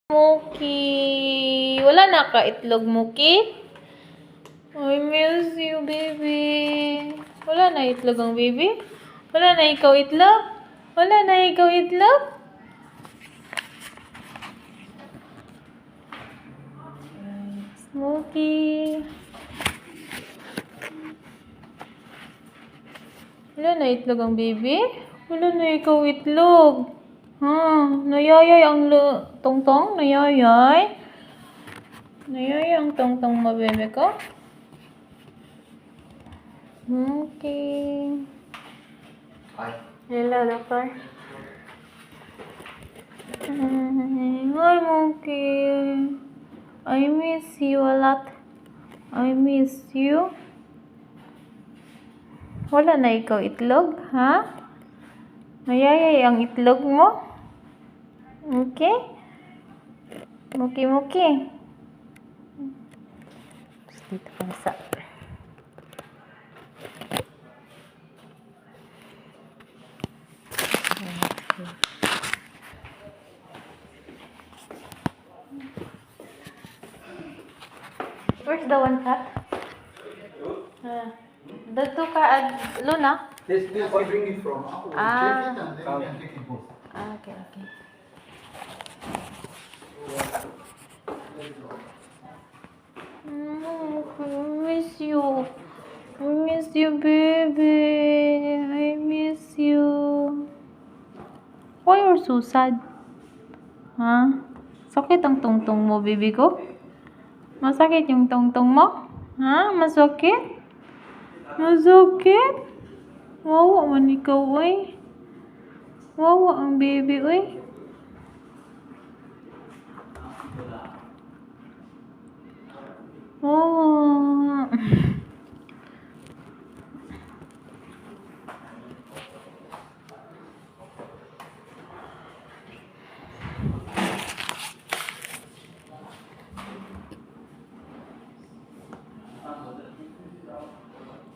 Muki. Wala na ka itlog, Muki? I miss you, baby. Wala na itlog ang baby? Wala na ikaw itlog? Wala na ikaw itlog? Muki. Wala na itlog ang baby? Wala na ikaw itlog. Nayayay ang tongtong? Nayayay? Nayayay ang tongtong mo, bebe ko? Okay. Hi. Hello, doctor. Hi, Monkey. I miss you a lot. I miss you. Wala na ikaw itlog, ha? Nayayay ang itlog mo? Okay? Muki. Dito pa sa... Where's the one cat? The two cat, Luna? Let's do I bring it from. Ah. Okay. I miss you. I miss you, baby. I miss you. Why you're so sad? Ha? Sakit ang tungtong mo, baby ko? Masakit yung tungtong mo? Ha? Masakit? Masakit? Wawa man ikaw, oy. Wawa ang baby, oy. Oh.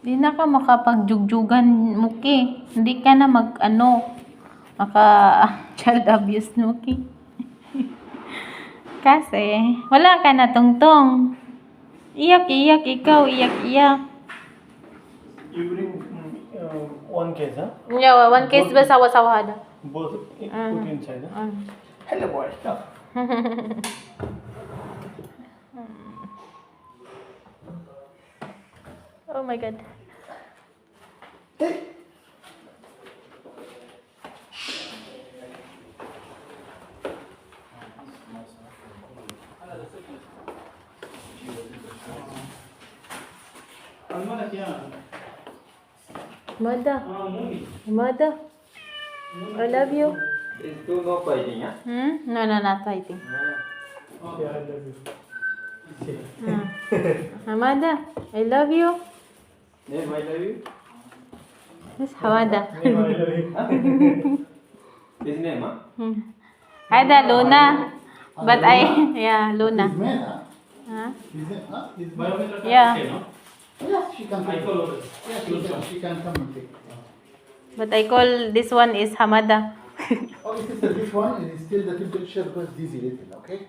Di na ka makapagjugjugan, Muki. Hindi ka na child abuse, Muki. Kasi, wala ka na tungtong. Iyak, ikaw, iyak. You bring one case, huh? Yeah, one case ba sawa-sawada? Both put inside, huh? Hello, boy. Stop. Oh my God. Mother, I love you. It's two no fighting, huh? No, not fighting. Yeah, I love you. Hamada, I love you. Name I love you. Yes, Hamada. Name, I love you. His name, huh? Ada Luna. But Luna. He's man, huh? Huh? He's a, huh? He's Biometric Yeah. okay, no? Yeah, she can I come. follow it. Yeah, she can come and take. But I call this one is Hamada. Oh, this one is still the temperature goes dizzy little, okay?